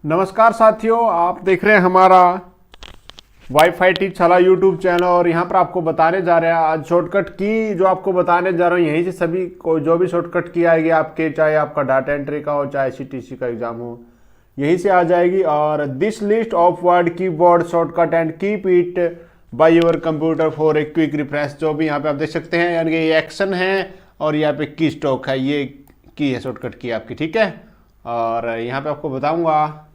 नमस्कार साथियों, आप देख रहे हैं हमारा वाईफाई टीच छाला यूट्यूब चैनल। और यहाँ पर आपको बताने जा रहे हैं आज शॉर्टकट की, जो आपको बताने जा रहा हूँ यहीं से सभी को जो भी शॉर्टकट की आएगी आपके, चाहे आपका डाटा एंट्री का हो चाहे सीटीसी का एग्जाम हो, यहीं से आ जाएगी। और this list of word keyboard shortcut and keep it by your computer for a quick refresh, जो भी यहाँ पे आप देख सकते हैं, यानी कि ये एक्शन है और यहाँ पे की स्टॉक है, ये की है शॉर्टकट की आपकी, ठीक है। और यहाँ पे आपको बताऊंगा,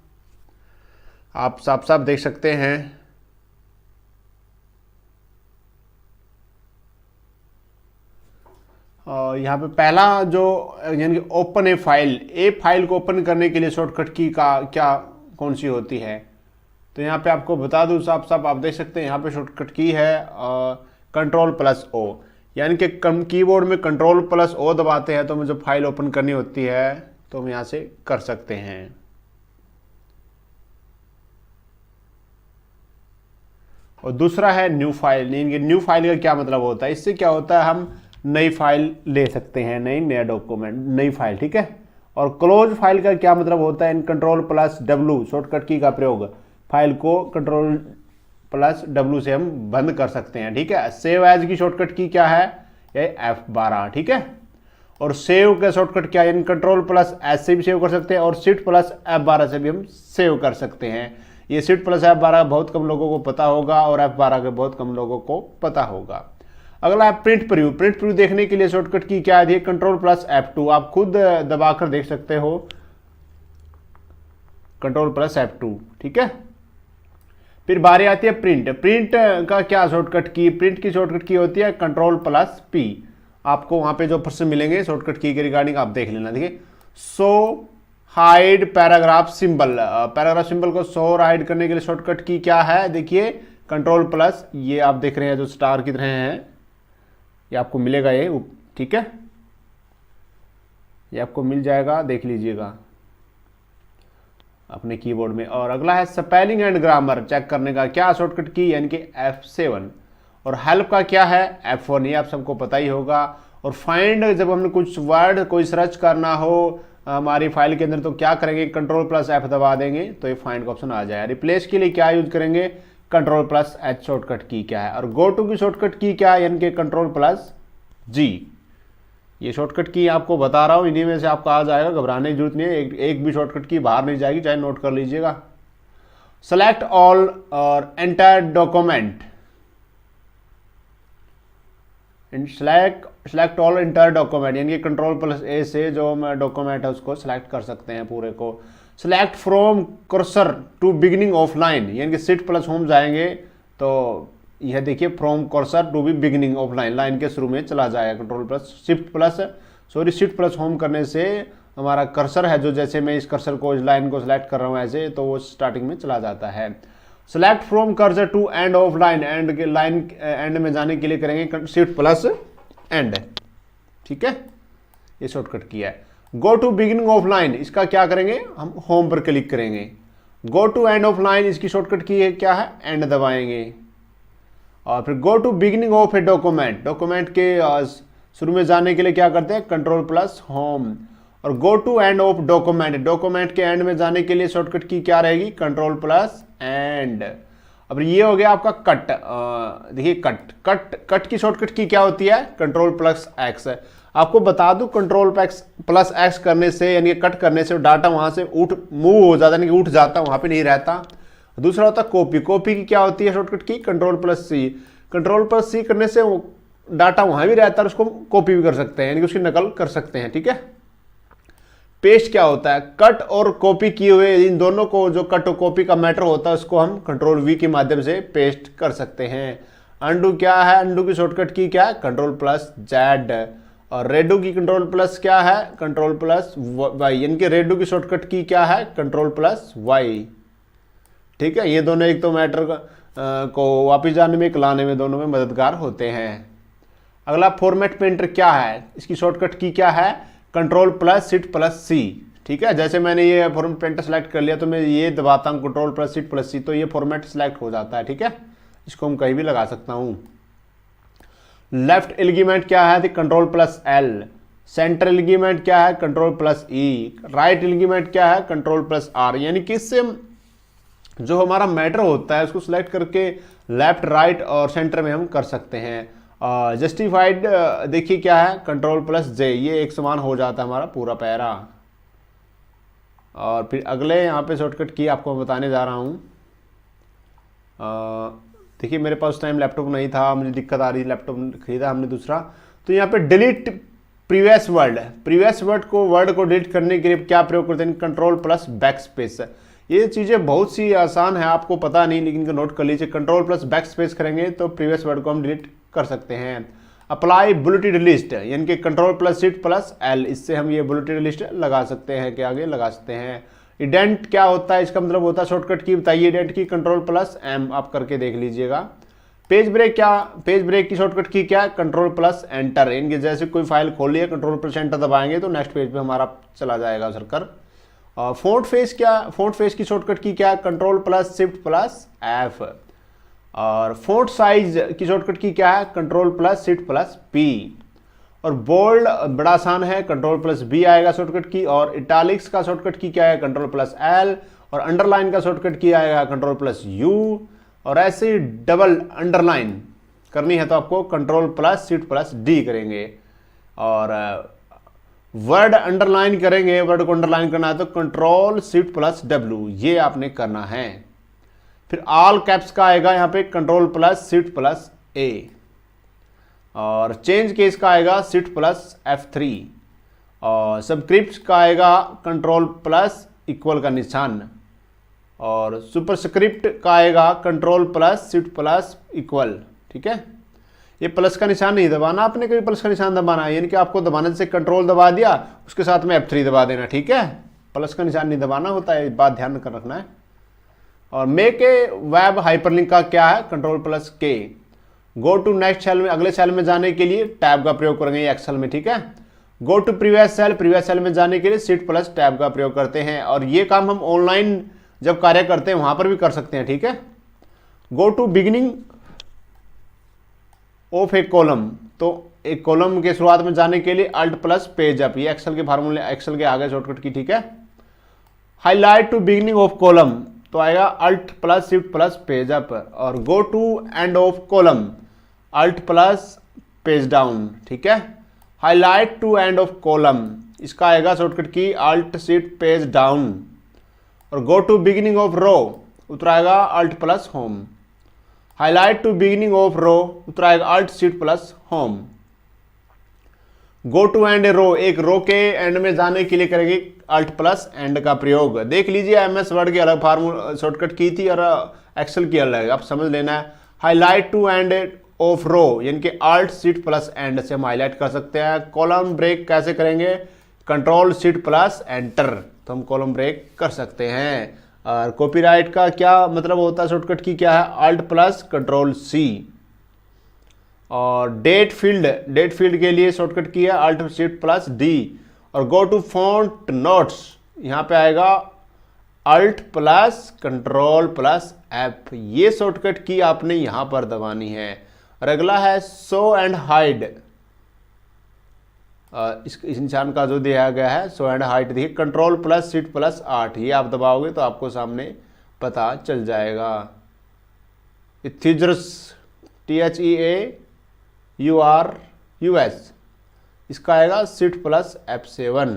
आप साफ साफ देख सकते हैं। और यहाँ पे पहला जो यानी कि ओपन ए फाइल को ओपन करने के लिए शॉर्टकट की का क्या कौन सी होती है, तो यहाँ पे आपको बता दूँ साफ साफ, आप देख सकते हैं यहाँ पे शॉर्टकट की है Ctrl+O, यानी कि कीबोर्ड में Ctrl+O दबाते हैं तो हमें जो फाइल ओपन करनी होती है तो हम यहाँ से कर सकते हैं। और दूसरा है न्यू फाइल। न्यू फाइल का क्या मतलब होता है, इससे क्या होता है, हम नई फाइल ले सकते हैं, नया डॉक्यूमेंट, नई फाइल, ठीक है। और क्लोज फाइल का क्या मतलब होता है, इन Ctrl+W शॉर्टकट की का प्रयोग फाइल को Ctrl+W से हम बंद कर सकते हैं, ठीक है। सेव एज की शॉर्टकट की क्या है, ये F12, ठीक है। और सेव का शॉर्टकट क्या है, इन Ctrl+S से भी सेव कर सकते हैं और Shift+F12 से भी हम सेव कर सकते हैं। ये Shift+F12 बहुत कम लोगों को पता होगा और F12 के बहुत कम लोगों को पता होगा। अगला है प्रिंट प्रीव्यू देखने के लिए शॉर्टकट की क्या है, Ctrl+F2, आप खुद दबाकर देख सकते हो, Ctrl+F2, ठीक है। फिर बारी आती है प्रिंट का क्या शॉर्टकट की, प्रिंट की शॉर्टकट की होती है Ctrl+P। आपको वहां पे जो प्रश्न मिलेंगे शॉर्टकट की के रिगार्डिंग आप देख लेना, देखिए। शो हाइड पैराग्राफ सिंबल को शो और हाइड करने के लिए शॉर्टकट की क्या है, देखिए Ctrl+, ये आप देख रहे हैं जो स्टार की तरह है, ये आपको मिलेगा, ये ठीक है, ये आपको मिल जाएगा, देख लीजिएगा अपने कीबोर्ड में। और अगला है स्पेलिंग एंड ग्रामर चेक करने का क्या शॉर्टकट की, यानी कि F7। और हेल्प का क्या है, F1, ये आप सबको पता ही होगा। और फाइंड, जब हमने कुछ वर्ड कोई सर्च करना हो हमारी फाइल के अंदर तो क्या करेंगे, Ctrl+F दबा देंगे तो ये फाइंड का ऑप्शन आ जाएगा। रिप्लेस के लिए क्या यूज करेंगे, Ctrl+H शॉर्टकट की क्या है। और गो टू की शॉर्टकट की क्या है, यानी कि Ctrl+G। ये शॉर्टकट की आपको बता रहा हूँ, इन्हीं में से आपको आ जाएगा, घबराने की जरूरत नहीं है, एक भी शॉर्टकट की बाहर नहीं जाएगी, चाहे नोट कर लीजिएगा। सेलेक्ट ऑल और entire document, select all entire document, यानी कि Ctrl+A से जो हम डॉक्यूमेंट है उसको सेलेक्ट कर सकते हैं पूरे को। Select from cursor to beginning of line, यानी कि Shift+Home जाएंगे तो यह देखिए from cursor to be beginning of line, line के शुरू में चला जाएगा। Shift+Home करने से हमारा कर्सर है जो, जैसे मैं इस कर्सर को, इस लाइन को सिलेक्ट कर रहा हूँ ऐसे, तो वो स्टार्टिंग में चला जाता है। Select from cursor to end of line, end के लाइन एंड में जाने के लिए करेंगे Shift+End, ठीक है, ये शॉर्टकट किया है। Go to beginning of line, इसका क्या करेंगे, हम होम पर क्लिक करेंगे। Go to end of line, इसकी शॉर्टकट की है क्या है, एंड दबाएंगे। और फिर go to beginning of a document के शुरू में जाने के लिए क्या करते हैं, Ctrl+Home। और go to end of document के एंड में जाने के लिए शॉर्टकट की क्या रहेगी, Ctrl+End। अब ये हो गया आपका कट, देखिए कट की शॉर्टकट की क्या होती है, Ctrl+X। आपको बता दूं Ctrl+X करने से, यानी कट करने से डाटा वहां से मूव हो जाता है, यानी कि उठ जाता, वहां पे नहीं रहता। दूसरा होता है कॉपी की क्या होती है शॉर्टकट की, Ctrl+C करने से डाटा वहां भी रहता है, उसको कॉपी भी कर सकते हैं, यानी कि उसकी नकल कर सकते हैं, ठीक है। पेस्ट क्या होता है, कट और कॉपी किए हुए इन दोनों को, जो कट और कॉपी का मैटर होता है उसको हम Ctrl+V के माध्यम से पेस्ट कर सकते हैं। अंडू क्या है, अंडू की शॉर्टकट की क्या है, Ctrl+Z। और रेडो की Ctrl+ क्या है, Ctrl+Y, यानी कि रेडो की शॉर्टकट की क्या है, Ctrl+Y, ठीक है। ये दोनों एक तो मैटर को वापस जाने में, लाने में, दोनों में मददगार होते हैं। अगला फॉर्मेट पेंटर क्या है, इसकी शॉर्टकट की क्या है, Ctrl+Shift+C, ठीक है। जैसे मैंने ये फॉर्मेट पेंटर सेलेक्ट कर लिया तो मैं ये दबाता हूँ Ctrl+Shift+C, तो ये फॉर्मेट सेलेक्ट हो जाता है, ठीक है। इसको हम कहीं भी लगा सकता हूँ। लेफ्ट एलिमेंट क्या है, Ctrl+L। सेंट्रल लिगेमेंट क्या है, कंट्रोल प्लस ई। राइट लिगेमेंट क्या है, कंट्रोल प्लस आर। यानी कि इससे जो हमारा मैटर होता है उसको सिलेक्ट करके लेफ्ट राइट और सेंटर में हम कर सकते हैं। जस्टिफाइड देखिए क्या है, कंट्रोल प्लस जे, ये एक समान हो जाता है हमारा पूरा पैरा। और फिर अगले यहाँ पे शॉर्टकट की आपको मैं बताने जा रहा हूँ। देखिए मेरे पास उस टाइम लैपटॉप नहीं था, मुझे दिक्कत आ रही, लैपटॉप खरीदा हमने दूसरा। तो यहाँ पे delete previous word, previous word को डिलीट करने के लिए क्या प्रयोग करते हैं, कंट्रोल प्लस बैक स्पेस। ये चीज़ें बहुत सी आसान है, आपको पता नहीं लेकिन इनको नोट कर लीजिए। कंट्रोल प्लस बैक स्पेस करेंगे तो प्रीवियस वर्ड को हम डिलीट कर सकते हैं। अप्लाई बुलेटेड लिस्ट, यानी कि control plus shift plus L, इससे हम ये बुलेटेड लिस्ट लगा सकते हैं, के आगे लगा सकते हैं। इडेंट क्या होता है, इसका मतलब होता है शॉर्टकट की बताइए, इडेंट की कंट्रोल प्लस एम, आप करके देख लीजिएगा। पेज ब्रेक क्या, पेज ब्रेक की शॉर्टकट की क्या, कंट्रोल प्लस एंटर। इनके जैसे कोई फाइल खोली है, कंट्रोल प्लस एंटर दबाएंगे तो नेक्स्ट पेज पे हमारा चला जाएगा सर्कर। फोंट फेस क्या, फोंट फेस की शॉर्टकट की क्या, control plus shift plus F. और फोंट साइज की शॉर्टकट की क्या है, control plus shift plus P. और बोल्ड बड़ा आसान है, कंट्रोल प्लस बी आएगा शॉर्टकट की। और इटालिक्स का शॉर्टकट की क्या है, कंट्रोल प्लस एल। और अंडरलाइन का शॉर्टकट की आएगा कंट्रोल प्लस यू। और ऐसे ही डबल अंडरलाइन करनी है तो आपको control plus shift plus D करेंगे। और वर्ड अंडरलाइन करेंगे, वर्ड को अंडरलाइन करना है तो कंट्रोल शिफ्ट प्लस डब्ल्यू, ये आपने करना है। फिर ऑल कैप्स का आएगा यहाँ पे कंट्रोल प्लस शिफ्ट प्लस ए। और चेंज केस का आएगा शिफ्ट प्लस F3। और सबस्क्रिप्ट का आएगा कंट्रोल प्लस इक्वल का निशान। और सुपरस्क्रिप्ट का आएगा control plus shift plus equal. ठीक है, ये प्लस का निशान नहीं दबाना आपने, कभी प्लस का निशान दबाना है, यानी कि आपको दबाने से कंट्रोल दबा दिया उसके साथ में F3 दबा देना। ठीक है, प्लस का निशान नहीं दबाना होता है, बात ध्यान कर रखना है। और मेक ए वेब हाइपरलिंक का क्या है, कंट्रोल प्लस के। गो टू नेक्स्ट सेल में, अगले सेल में जाने के लिए टैब का प्रयोग करेंगे एक्सेल में। ठीक है, गो टू प्रीवियस सेल में जाने के लिए शिफ्ट प्लस टैब का प्रयोग करते हैं। और ये काम हम ऑनलाइन जब कार्य करते हैं वहां पर भी कर सकते हैं। ठीक है, go to beginning of a column, तो एक कॉलम के शुरुआत में जाने के लिए अल्ट प्लस पेज अप, ये एक्सेल के फार्मूले, एक्सेल के आगे शॉर्टकट की। ठीक है, highlight to beginning of column तो आएगा alt plus shift plus page up. और go to end of column Alt plus page down. ठीक है, highlight to end of column इसका आएगा shortcut key Alt shift page down. और go to beginning of row उतराएगा Alt plus home. Highlight to beginning of row उतराएगा Alt shift plus home. Go to end a row, एक row के end में जाने के लिए करेंगे अल्ट प्लस एंड का प्रयोग। देख लीजिए MS वर्ड की अलग फार्मूला शॉर्टकट की थी और एक्सेल की अलग, आप समझ लेना है। हाईलाइट टू एंड ऑफ रो यानी कि अल्ट शिफ्ट प्लस एंड से हम हाईलाइट कर सकते हैं। कॉलम ब्रेक कैसे करेंगे, कंट्रोल शिफ्ट प्लस एंटर, तो हम कॉलम ब्रेक कर सकते हैं। और कॉपीराइट का क्या मतलब होता है, शॉर्टकट की क्या है, अल्ट प्लस कंट्रोल सी। और डेट फील्ड के लिए शॉर्टकट की है अल्ट शिफ्ट प्लस डी। और गो टू फॉन्ट नोट्स यहाँ पे आएगा alt plus control plus F, ये शॉर्टकट की आपने यहाँ पर दबानी है। और अगला है शो एंड हाइड, इस निशान का जो दिया गया है शो एंड हाइड, देखिए कंट्रोल प्लस शिफ्ट प्लस 8, ये आप दबाओगे तो आपको सामने पता चल जाएगा। इथेजरस THEAURUS इसका आएगा shift plus F7।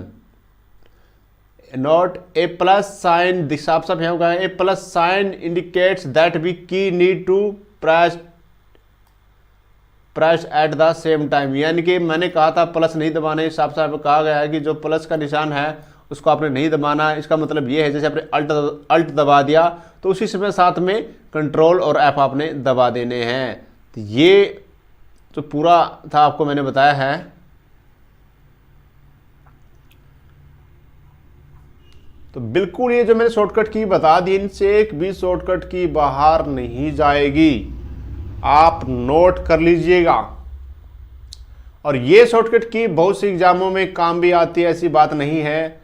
Note a plus sign, साफ साफ यहाँ कहा a plus sign indicates that we key need to press at the same time, यानी कि मैंने कहा था प्लस नहीं दबाने, साफ साफ कहा गया है कि जो प्लस का निशान है उसको आपने नहीं दबाना। इसका मतलब ये है जैसे आपने अल्ट दबा दिया तो उसी समय साथ में कंट्रोल और F आपने दबा देने हैं। तो ये जो पूरा था आपको मैंने बताया है। तो बिल्कुल ये जो मैंने शॉर्टकट की बता दी, इनसे एक भी शॉर्टकट की बाहर नहीं जाएगी, आप नोट कर लीजिएगा। और ये शॉर्टकट की बहुत सी एग्जामों में काम भी आती है, ऐसी बात नहीं है।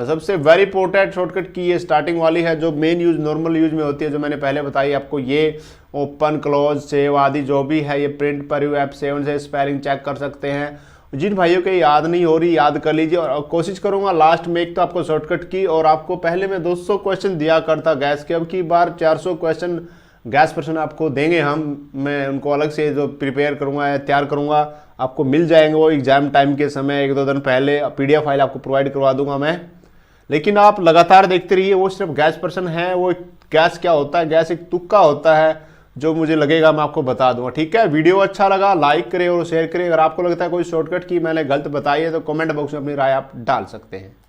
सबसे वेरी इंपॉर्टेंट शॉर्टकट की ये स्टार्टिंग वाली है, जो मेन यूज नॉर्मल यूज में होती है, जो मैंने पहले बताई आपको। ये ओपन क्लोज सेव आदि जो भी है, ये प्रिंट पर F7 से स्पेलिंग चेक कर सकते हैं। जिन भाइयों के याद नहीं हो रही याद कर लीजिए, और कोशिश करूंगा लास्ट में एक तो आपको शॉर्टकट की, और आपको पहले मैं 200 क्वेश्चन दिया करता गैस के, अब की बार 400 क्वेश्चन गैस पर्सन आपको देंगे हम। मैं उनको अलग से जो प्रिपेयर करूंगा या तैयार करूंगा, आपको मिल जाएंगे वो एग्जाम टाइम के समय, 1-2 दिन पहले PDF फाइल आपको प्रोवाइड करवा दूंगा मैं। लेकिन आप लगातार देखते रहिए, वो सिर्फ गैस पर्सन है, वो गैस क्या होता है, गैस एक तुक्का होता है, जो मुझे लगेगा मैं आपको बता दूंगा। ठीक है, वीडियो अच्छा लगा लाइक करें और शेयर करें। अगर आपको लगता है कोई शॉर्टकट की मैंने गलत बताई है तो कमेंट बॉक्स में अपनी राय आप डाल सकते हैं।